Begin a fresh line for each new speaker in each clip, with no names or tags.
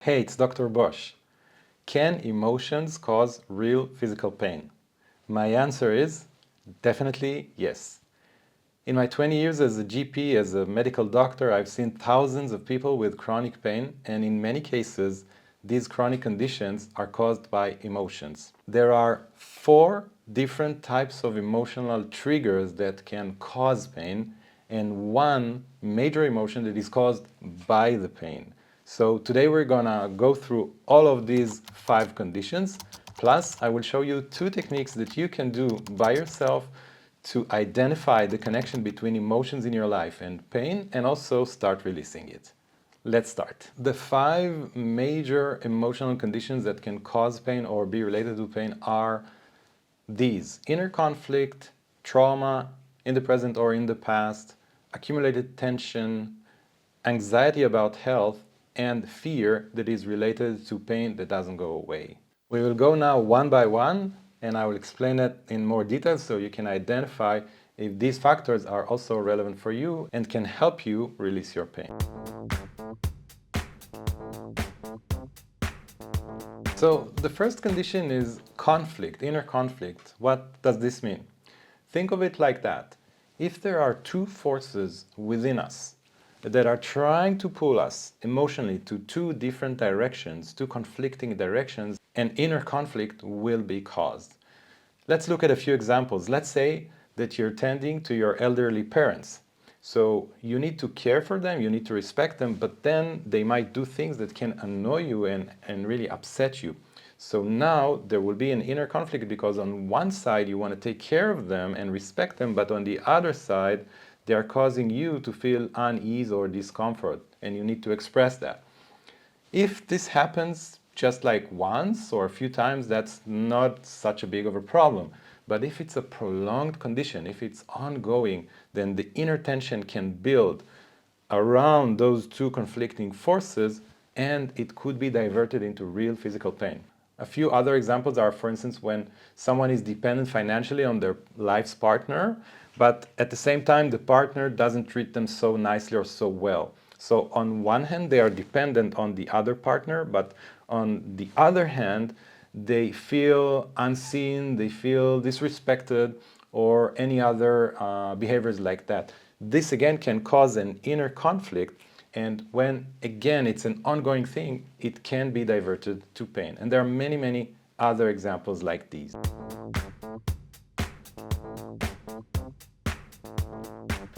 Hey, it's Dr. Brosh. Can emotions cause real physical pain? My answer is definitely yes. In my 20 years as a GP, as a medical doctor, I've seen thousands of people with chronic pain, and in many cases, these chronic conditions are caused by emotions. There are 4 different types of emotional triggers that can cause pain, and one major emotion that is caused by the pain. So today we're gonna go through all of these 5 conditions. Plus, I will show you 2 techniques that you can do by yourself to identify the connection between emotions in your life and pain, and also start releasing it. Let's start. The 5 major emotional conditions that can cause pain or be related to pain are these: inner conflict, trauma in the present or in the past, accumulated tension, anxiety about health, and fear that is related to pain that doesn't go away. We will go now one by one, and I will explain it in more detail so you can identify if these factors are also relevant for you and can help you release your pain. So the first condition is conflict, inner conflict. What does this mean? Think of it like that. If there are 2 forces within us that are trying to pull us emotionally to 2 different directions, 2 conflicting directions, an inner conflict will be caused. Let's look at a few examples. Let's say that you're tending to your elderly parents. So you need to care for them, you need to respect them, but then they might do things that can annoy you and really upset you. So now there will be an inner conflict because on one side you want to take care of them and respect them, but on the other side they are causing you to feel unease or discomfort, and you need to express that. If this happens just like once or a few times, that's not such a big of a problem. But if it's a prolonged condition, if it's ongoing, then the inner tension can build around those 2 conflicting forces, and it could be diverted into real physical pain. A few other examples are, for instance, when someone is dependent financially on their life's partner, but at the same time, the partner doesn't treat them so nicely or so well. So on one hand, they are dependent on the other partner, but on the other hand, they feel unseen, they feel disrespected, or any other behaviors like that. This again can cause an inner conflict, and when again it's an ongoing thing, it can be diverted to pain. And there are many, many other examples like these.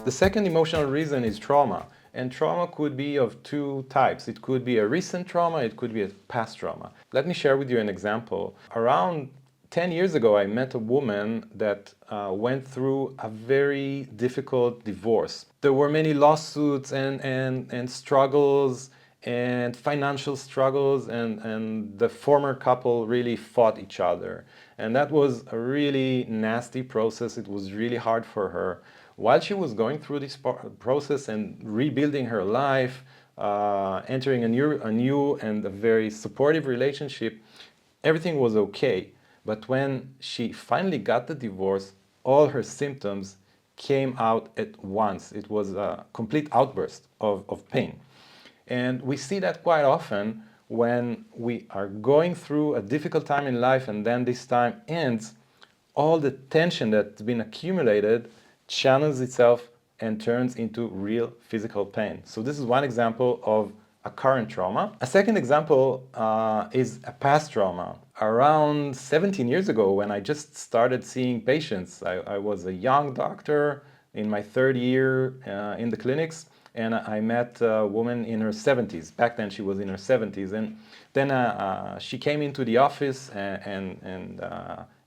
The second emotional reason is trauma. And trauma could be of 2 types. It could be a recent trauma, it could be a past trauma. Let me share with you an example. Around 10 years ago, I met a woman that went through a very difficult divorce. There were many lawsuits and struggles and financial struggles, and the former couple really fought each other. And that was a really nasty process. It was really hard for her. While she was going through this process and rebuilding her life, entering a new and a very supportive relationship, everything was okay. But when she finally got the divorce, all her symptoms came out at once. It was a complete outburst of pain. And we see that quite often when we are going through a difficult time in life and then this time ends, all the tension that's been accumulated channels itself and turns into real physical pain. So this is one example of a current trauma. A second example is a past trauma. Around 17 years ago, when I just started seeing patients, I was a young doctor in my 3rd year in the clinics, and I met a woman in her 70s. Back then she was in her 70s, and then she came into the office and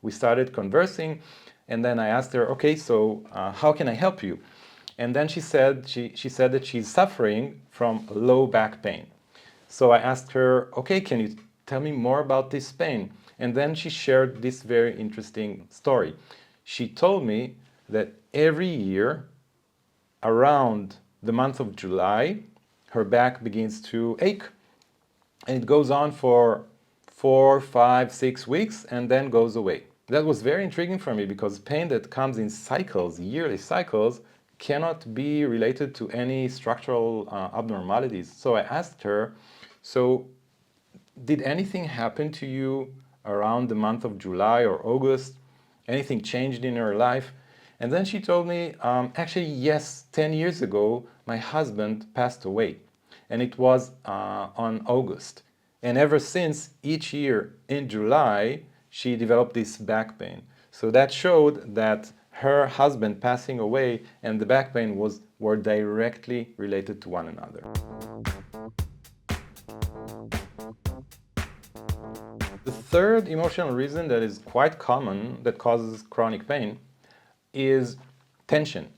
we started conversing, and then I asked her, okay, so how can I help you? And then she said that she's suffering from low back pain. So I asked her, okay, can you tell me more about this pain? And then she shared this very interesting story. She told me that every year around the month of July, her back begins to ache, and it goes on for 4, 5, 6 weeks and then goes away. That was very intriguing for me because pain that comes in cycles, yearly cycles, cannot be related to any structural abnormalities. So I asked her, so did anything happen to you around the month of July or August? Anything changed in your life? And then she told me, actually, yes, 10 years ago, my husband passed away. And it was on August. And ever since, each year in July, she developed this back pain. So that showed that her husband passing away and the back pain were directly related to one another. The third emotional reason that is quite common that causes chronic pain is tension.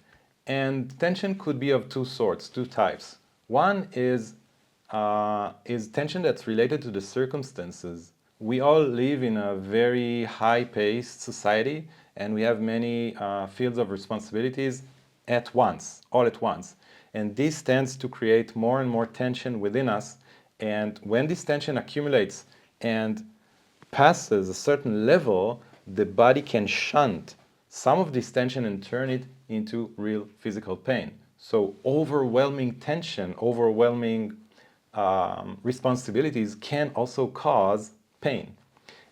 And tension could be of two sorts, two types. One is tension that's related to the circumstances. We all live in a very high-paced society, and we have many fields of responsibilities at once, all at once. And this tends to create more and more tension within us. And when this tension accumulates and passes a certain level, the body can shunt some of this tension and turn it into real physical pain. So overwhelming tension, overwhelming responsibilities can also cause pain.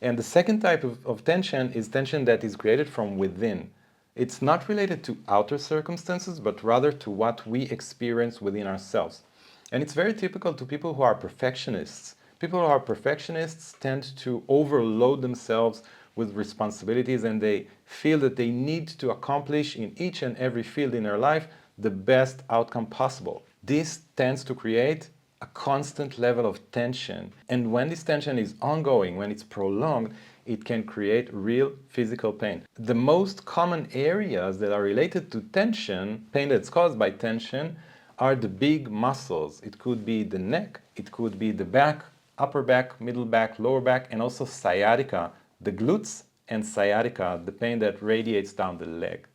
And the second type of tension is tension that is created from within. It's not related to outer circumstances, but rather to what we experience within ourselves. And it's very typical to people who are perfectionists. People who are perfectionists tend to overload themselves with responsibilities, and they feel that they need to accomplish in each and every field in their life the best outcome possible. This tends to create a constant level of tension. And when this tension is ongoing, when it's prolonged, it can create real physical pain. The most common areas that are related to tension, pain that's caused by tension, are the big muscles. It could be the neck, it could be the back, upper back, middle back, lower back, and also sciatica, the glutes, and sciatica, the pain that radiates down the leg.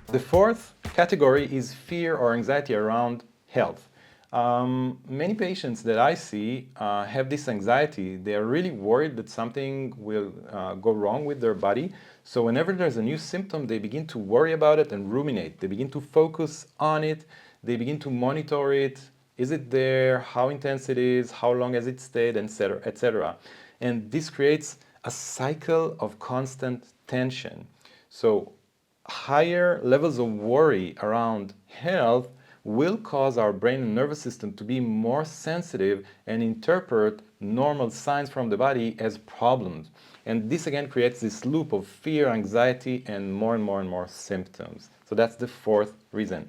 The fourth category is fear or anxiety around health. Many patients that I see have this anxiety. They are really worried that something will go wrong with their body. So whenever there's a new symptom, they begin to worry about it and ruminate. They begin to focus on it. They begin to monitor it. Is it there? How intense it is? How long has it stayed? Etc., etc. And this creates a cycle of constant tension. So higher levels of worry around health will cause our brain and nervous system to be more sensitive and interpret normal signs from the body as problems. And this again creates this loop of fear, anxiety, and more symptoms. So that's the fourth reason.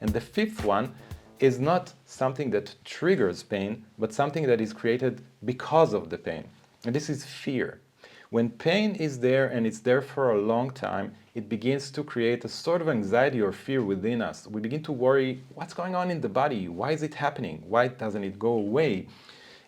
And the fifth one is not something that triggers pain, but something that is created because of the pain. And this is fear. When pain is there and it's there for a long time, it begins to create a sort of anxiety or fear within us. We begin to worry, what's going on in the body? Why is it happening? Why doesn't it go away?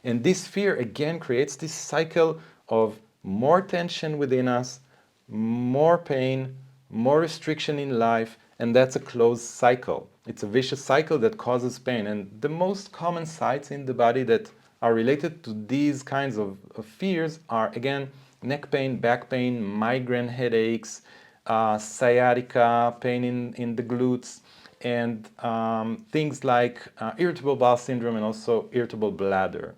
And this fear again creates this cycle of more tension within us, more pain, more restriction in life, and that's a closed cycle. It's a vicious cycle that causes pain. And the most common sites in the body that are related to these kinds of fears are, again, neck pain, back pain, migraine headaches, sciatica, pain in the glutes, and things like irritable bowel syndrome and also irritable bladder.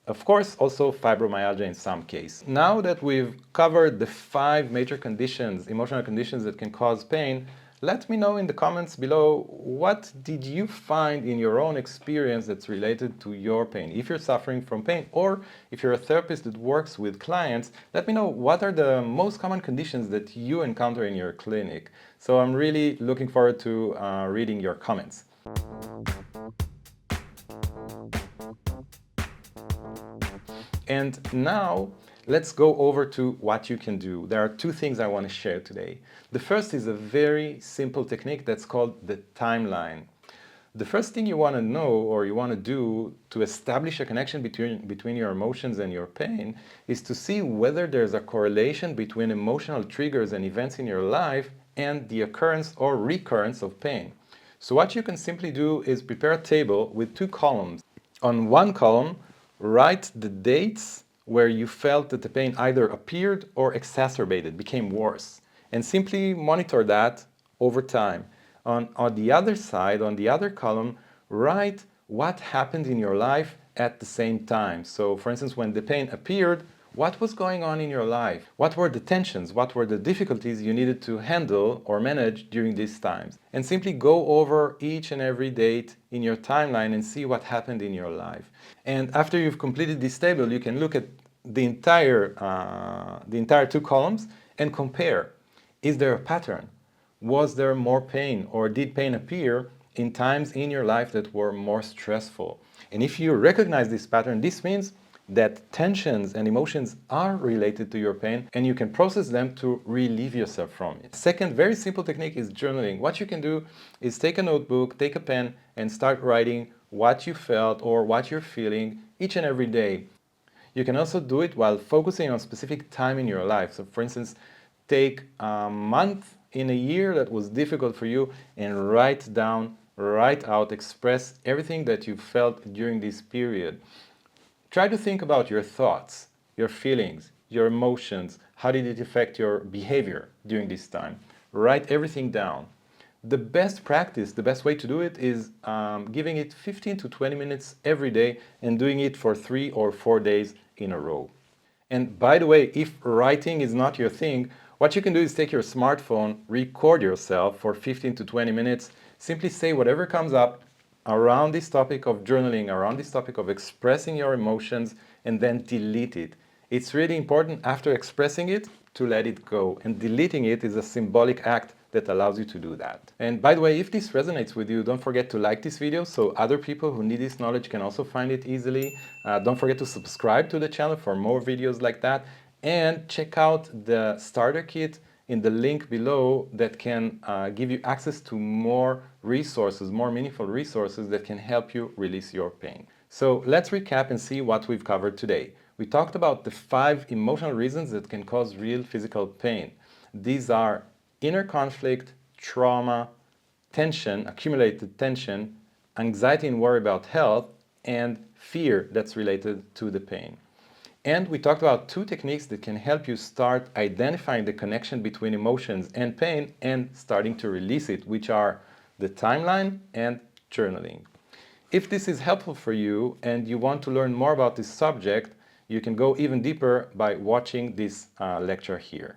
Of course, also fibromyalgia in some case. Now that we've covered the 5 major conditions, emotional conditions that can cause pain, let me know in the comments below, what did you find in your own experience that's related to your pain? If you're suffering from pain, or if you're a therapist that works with clients, let me know what are the most common conditions that you encounter in your clinic. So I'm really looking forward to reading your comments. And now, let's go over to what you can do. There are 2 things I want to share today. The first is a very simple technique that's called the timeline. The first thing you want to know or you want to do to establish a connection between your emotions and your pain is to see whether there's a correlation between emotional triggers and events in your life and the occurrence or recurrence of pain. So what you can simply do is prepare a table with 2 columns. On one column, write the dates where you felt that the pain either appeared or exacerbated, became worse. and simply monitor that over time. On the other side, on the other column, write what happened in your life at the same time. So for instance, when the pain appeared, what was going on in your life? What were the tensions? What were the difficulties you needed to handle or manage during these times? And simply go over each and every date in your timeline and see what happened in your life. And after you've completed this table, you can look at the entire two columns and compare. Is there a pattern? Was there more pain, or did pain appear in times in your life that were more stressful? And if you recognize this pattern, this means that tensions and emotions are related to your pain and you can process them to relieve yourself from it. Second, very simple technique is journaling. What you can do is take a notebook, take a pen, and start writing what you felt or what you're feeling each and every day. You can also do it while focusing on a specific time in your life. So for instance, take a month in a year that was difficult for you and write down, write out, express everything that you felt during this period. Try to think about your thoughts, your feelings, your emotions. How did it affect your behavior during this time? Write everything down. The best practice, the best way to do it is giving it 15 to 20 minutes every day and doing it for 3 or 4 days in a row. And by the way, if writing is not your thing, what you can do is take your smartphone, record yourself for 15 to 20 minutes, simply say whatever comes up around this topic of journaling, around this topic of expressing your emotions, and then delete it. It's really important after expressing it to let it go, and deleting it is a symbolic act that allows you to do that. And by the way, if this resonates with you, don't forget to like this video so other people who need this knowledge can also find it easily. Don't forget to subscribe to the channel for more videos like that, and check out the starter kit in the link below that can give you access to more resources, more meaningful resources that can help you release your pain. So let's recap and see what we've covered today. We talked about the 5 emotional reasons that can cause real physical pain. These are inner conflict, trauma, tension, accumulated tension, anxiety and worry about health, and fear that's related to the pain. And we talked about 2 techniques that can help you start identifying the connection between emotions and pain and starting to release it, which are the timeline and journaling. If this is helpful for you and you want to learn more about this subject, you can go even deeper by watching this lecture here.